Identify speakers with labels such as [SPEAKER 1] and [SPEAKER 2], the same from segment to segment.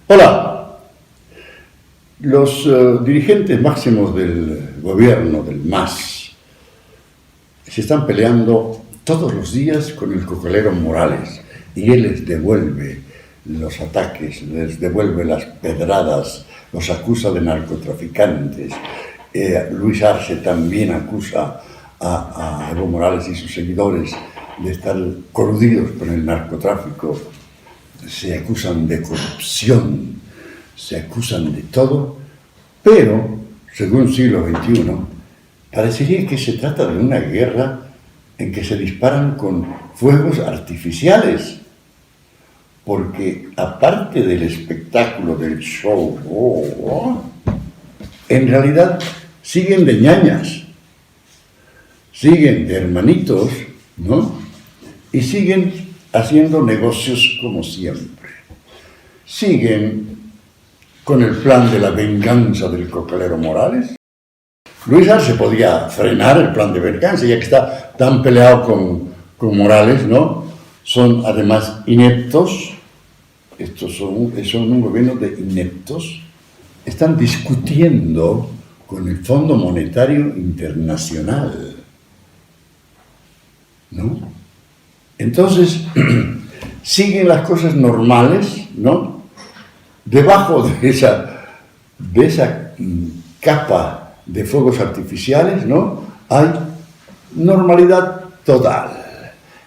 [SPEAKER 1] Hola, los dirigentes máximos del gobierno, del MAS, se están peleando todos los días con el cocalero Morales y él les devuelve los ataques, les devuelve las pedradas, los acusa de narcotraficantes. Luis Arce también acusa a Evo Morales y sus seguidores de estar coludidos con el narcotráfico. Se acusan de corrupción, se acusan de todo, pero, según siglo XXI, parecería que se trata de una guerra en que se disparan con fuegos artificiales, porque aparte del espectáculo del show, en realidad siguen de ñañas, siguen de hermanitos, ¿no? Y siguen haciendo negocios como siempre. Siguen con el plan de la venganza del cocalero Morales. Luis Arce podía frenar el plan de venganza, ya que está tan peleado con Morales, ¿no? Son además ineptos. Estos son un gobierno de ineptos. Están discutiendo con el Fondo Monetario Internacional, ¿no? Entonces, siguen las cosas normales, ¿no? Debajo de esa capa de fuegos artificiales, ¿no? Hay normalidad total.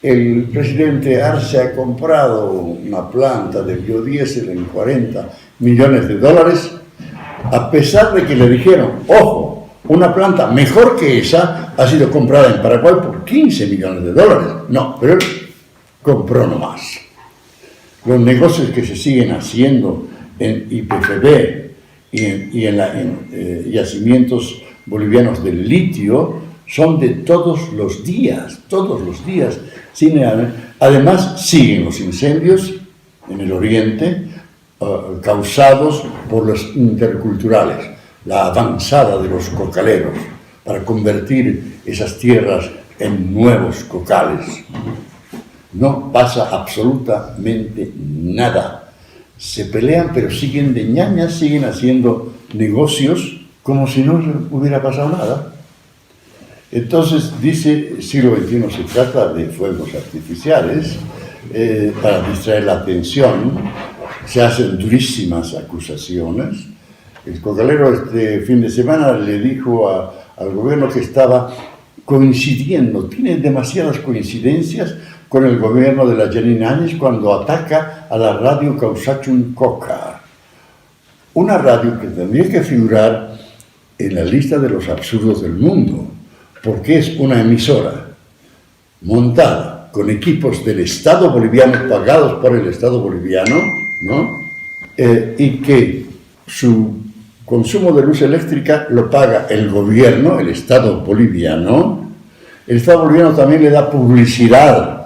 [SPEAKER 1] El presidente Arce ha comprado una planta de biodiesel en $40 millones, a pesar de que le dijeron, ojo, una planta mejor que esa ha sido comprada en Paraguay por $15 millones. No, pero él compró nomás. Los negocios que se siguen haciendo en YPFB y en yacimientos bolivianos del litio son de todos los días. Además, siguen los incendios en el oriente causados por los interculturales, la avanzada de los cocaleros para convertir esas tierras en nuevos cocales. No pasa absolutamente nada. Se pelean, pero siguen de ñañas, siguen haciendo negocios como si no hubiera pasado nada. Entonces, dice, siglo XXI se trata de fuegos artificiales para distraer la atención. Se hacen durísimas acusaciones. El cocalero este fin de semana le dijo al gobierno que estaba coincidiendo, tiene demasiadas coincidencias con el gobierno de la Janine Áñez cuando ataca a la radio Causachun Coca, una radio que tendría que figurar en la lista de los absurdos del mundo, porque es una emisora montada con equipos del Estado boliviano, pagados por el Estado boliviano, ¿no? Y que su consumo de luz eléctrica lo paga el gobierno, el Estado boliviano. El Estado boliviano también le da publicidad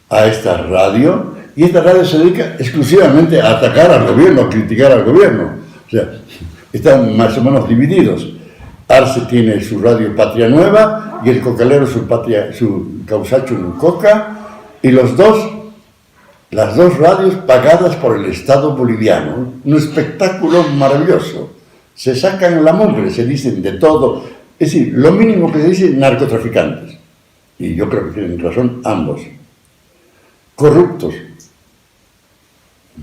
[SPEAKER 1] a esta radio, y esta radio se dedica exclusivamente a atacar al gobierno, a criticar al gobierno. O sea, están más o menos divididos. Arce tiene su radio Patria Nueva y el cocalero su Causachun Coca, y las dos radios pagadas por el Estado boliviano. Un espectáculo maravilloso. Se sacan la mugre, se dicen de todo. Es decir, lo mínimo que se dice, narcotraficantes. Y yo creo que tienen razón ambos. Corruptos.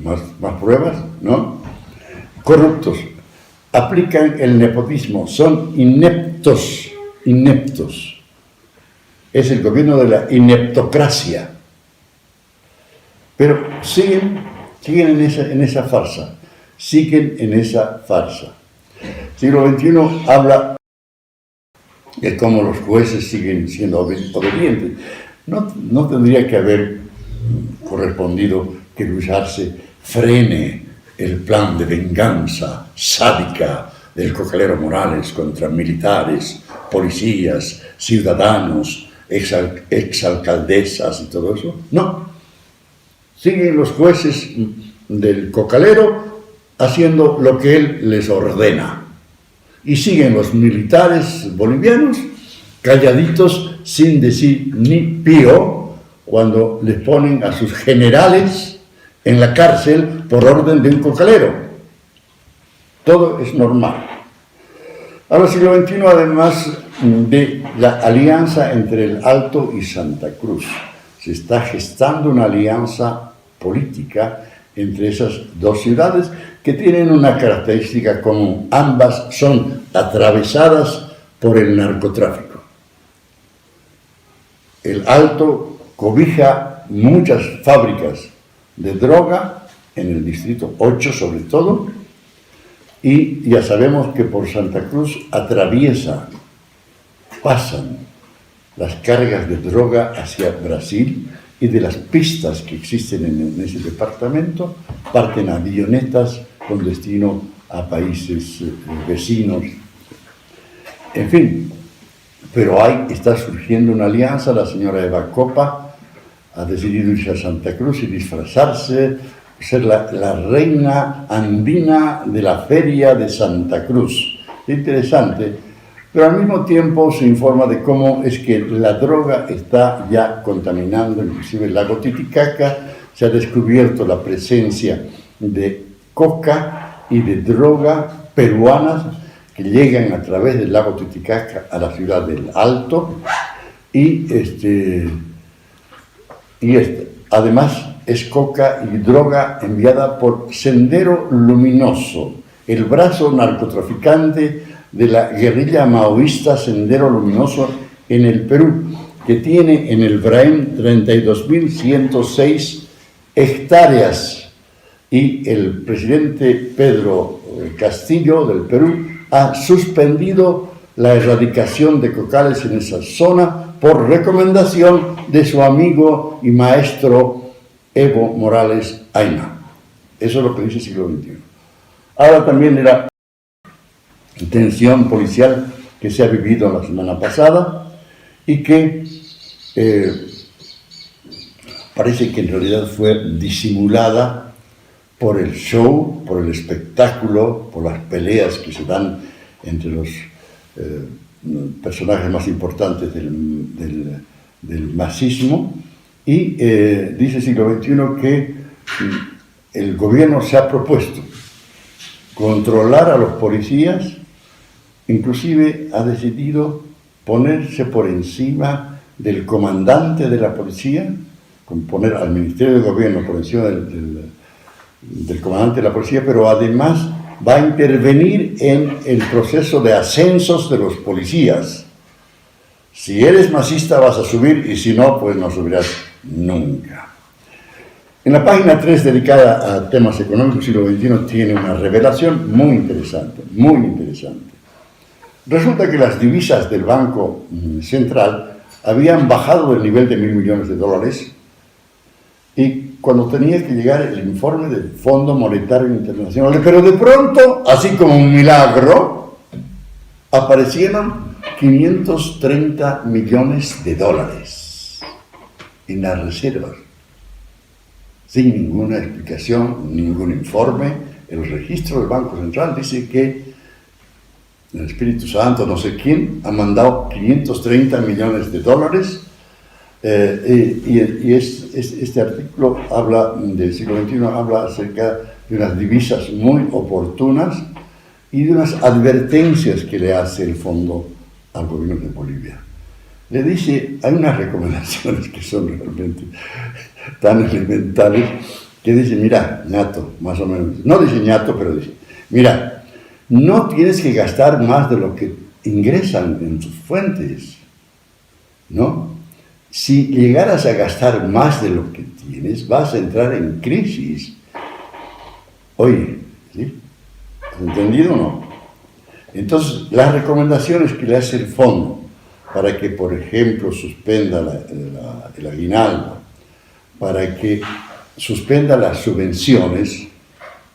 [SPEAKER 1] Más pruebas, ¿no? Corruptos. Aplican el nepotismo. Son ineptos. Es el gobierno de la ineptocracia. Pero siguen en esa farsa. Siglo XXI habla de cómo los jueces siguen siendo obedientes. No tendría que haber correspondido que Luis Arce frene el plan de venganza sádica del cocalero Morales contra militares, policías, ciudadanos, exalcaldesas y todo eso. No. Siguen los jueces del cocalero haciendo lo que él les ordena. Y siguen los militares bolivianos calladitos, sin decir ni pío, cuando les ponen a sus generales en la cárcel por orden de un cocalero. Todo es normal. Ahora, siglo XXI, además de la alianza entre el Alto y Santa Cruz, se está gestando una alianza política entre esas dos ciudades que tienen una característica común. Ambas son atravesadas por el narcotráfico. El Alto cobija muchas fábricas de droga, en el distrito 8 sobre todo, y ya sabemos que por Santa Cruz pasan las cargas de droga hacia Brasil, y de las pistas que existen en ese departamento parten avionetas con destino a países vecinos. En fin, pero está surgiendo una alianza. La señora Eva Copa ha decidido irse a Santa Cruz y disfrazarse, ser la reina andina de la feria de Santa Cruz. Interesante. Pero al mismo tiempo se informa de cómo es que la droga está ya contaminando inclusive el lago Titicaca. Se ha descubierto la presencia de coca y de droga peruanas que llegan a través del lago Titicaca a la ciudad del Alto. Además es coca y droga enviada por Sendero Luminoso, el brazo narcotraficante de la guerrilla maoísta Sendero Luminoso en el Perú, que tiene en el Braem 32.106 hectáreas. Y el presidente Pedro Castillo del Perú ha suspendido la erradicación de cocales en esa zona por recomendación de su amigo y maestro Evo Morales Ayma. Eso es lo que dice el siglo XXI. Ahora también era tensión policial que se ha vivido la semana pasada y que parece que en realidad fue disimulada por el show, por el espectáculo, por las peleas que se dan entre los personajes más importantes del masismo. Y dice el siglo XXI que el gobierno se ha propuesto controlar a los policías. Inclusive ha decidido ponerse por encima del comandante de la policía, poner al Ministerio de Gobierno por encima del comandante de la policía, pero además va a intervenir en el proceso de ascensos de los policías. Si eres masista vas a subir y si no, pues no subirás nunca. En la página 3, dedicada a temas económicos, siglo XXI, tiene una revelación muy interesante, muy interesante. Resulta que las divisas del Banco Central habían bajado del nivel de $1.000 millones y cuando tenía que llegar el informe del Fondo Monetario Internacional, pero de pronto, así como un milagro, aparecieron $530 millones en las reservas, sin ninguna explicación, ningún informe. El registro del Banco Central dice que el Espíritu Santo, no sé quién, ha mandado $530 millones. Este artículo del siglo XXI habla acerca de unas divisas muy oportunas y de unas advertencias que le hace el fondo al gobierno de Bolivia. Le dice, hay unas recomendaciones que son realmente tan elementales, que dice, mira, ñato, más o menos, no dice ñato, pero dice, mira, no tienes que gastar más de lo que ingresan en tus fuentes, ¿no? Si llegaras a gastar más de lo que tienes, vas a entrar en crisis. Oye, ¿sí? ¿Has entendido o no? Entonces, las recomendaciones que le hace el fondo para que, por ejemplo, suspenda el aguinaldo, para que suspenda las subvenciones,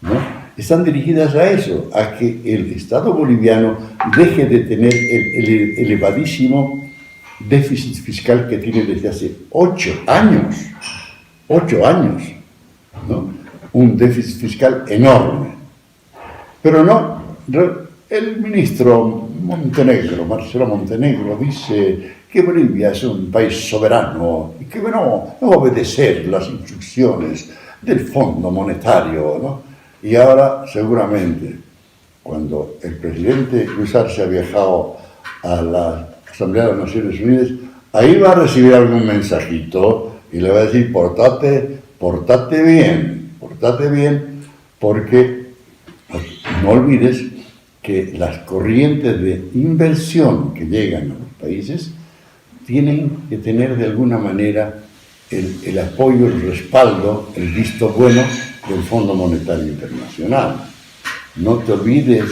[SPEAKER 1] ¿no?, están dirigidas a eso, a que el Estado boliviano deje de tener el elevadísimo déficit fiscal que tiene desde hace 8 años, ¿no? Un déficit fiscal enorme. Pero no, el ministro Marcelo Montenegro, dice que Bolivia es un país soberano y que no va a obedecer las instrucciones del Fondo Monetario, ¿no? Y ahora, seguramente, cuando el presidente Luis Arce ha viajado a la Asamblea de las Naciones Unidas, ahí va a recibir algún mensajito y le va a decir, portate bien, porque no olvides que las corrientes de inversión que llegan a los países tienen que tener de alguna manera el apoyo, el respaldo, el visto bueno del Fondo Monetario Internacional. No te olvides,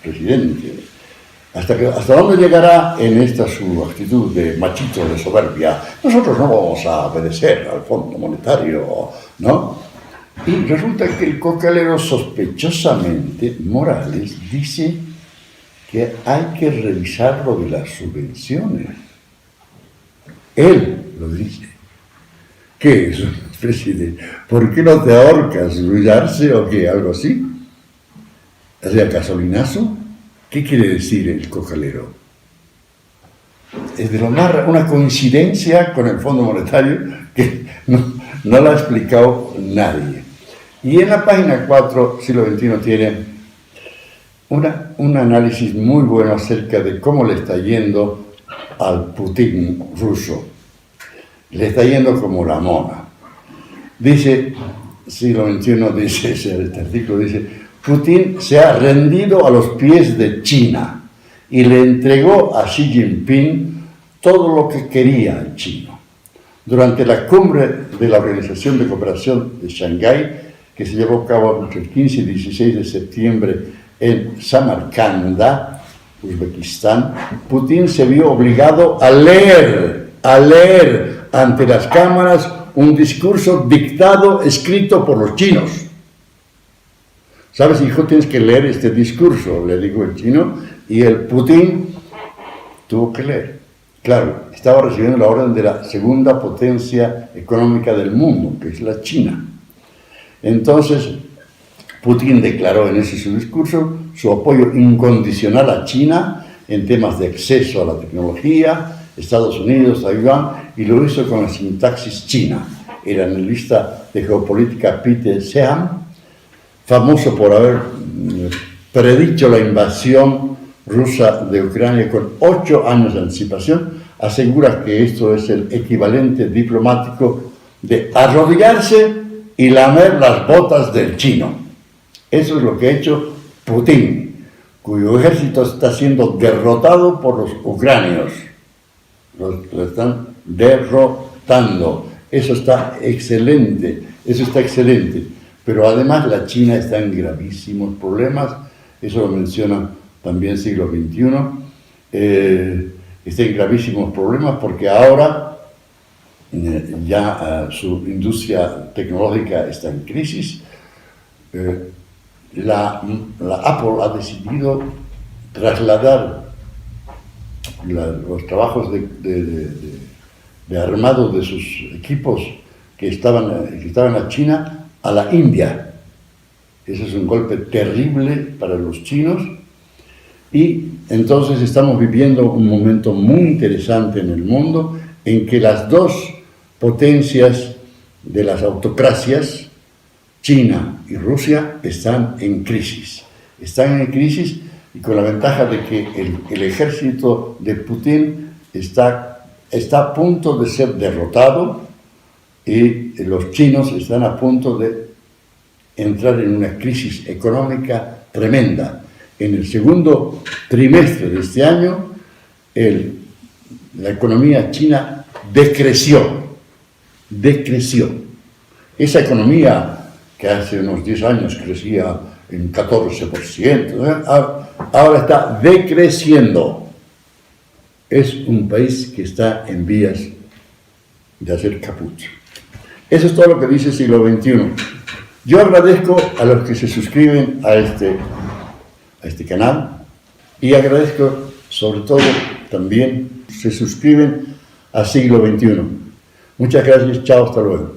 [SPEAKER 1] presidente. ¿Hasta dónde llegará en esta su actitud de machito, de soberbia? Nosotros no vamos a obedecer al Fondo Monetario, ¿no? Y resulta que el cocalero, sospechosamente, Morales, dice que hay que revisar lo de las subvenciones. Él lo dice. ¿Qué es, presidente? ¿Por qué no te ahorcas, Luis Arce, o qué? ¿Algo así? ¿O sea, gasolinazo? ¿Qué quiere decir el cocalero? Es de lo más una coincidencia con el Fondo Monetario que no la ha explicado nadie. Y en la página 4, siglo XXI, tiene un análisis muy bueno acerca de cómo le está yendo al Putin ruso. Le está yendo como la mona. Dice, siglo XXI, dice este artículo, dice, Putin se ha rendido a los pies de China y le entregó a Xi Jinping todo lo que quería el chino. Durante la cumbre de la Organización de Cooperación de Shanghái, que se llevó a cabo entre el 15 y 16 de septiembre en Samarcanda, Uzbekistán, Putin se vio obligado a leer ante las cámaras un discurso dictado, escrito por los chinos. ¿Sabes, hijo? Tienes que leer este discurso, le dijo el chino, y el Putin tuvo que leer. Claro, estaba recibiendo la orden de la segunda potencia económica del mundo, que es la China. Entonces, Putin declaró en ese su discurso su apoyo incondicional a China en temas de acceso a la tecnología, Estados Unidos, Taiwán, y lo hizo con la sintaxis china. El analista de geopolítica Peter Seam, famoso por haber predicho la invasión rusa de Ucrania con 8 años de anticipación, asegura que esto es el equivalente diplomático de arrodillarse y lamer las botas del chino. Eso es lo que ha hecho Putin, cuyo ejército está siendo derrotado por los ucranios. Lo están derrotando. Eso está excelente. Pero además la China está en gravísimos problemas. Eso lo menciona también siglo XXI. Está en gravísimos problemas porque ahora ya su industria tecnológica está en crisis. La Apple ha decidido trasladar los trabajos de armado de sus equipos que estaban a China a la India. Ese es un golpe terrible para los chinos. Y entonces estamos viviendo un momento muy interesante en el mundo en que las dos potencias de las autocracias, China y Rusia, están en crisis. Están en crisis y con la ventaja de que el ejército de Putin está a punto de ser derrotado y los chinos están a punto de entrar en una crisis económica tremenda. En el segundo trimestre de este año, la economía china decreció. Esa economía que hace unos 10 años crecía en 14%, ahora está decreciendo. Es un país que está en vías de hacer caput. Eso es todo lo que dice el siglo XXI. Yo agradezco a los que se suscriben a este canal y agradezco sobre todo también se suscriben a siglo XXI. Muchas gracias, chao, hasta luego.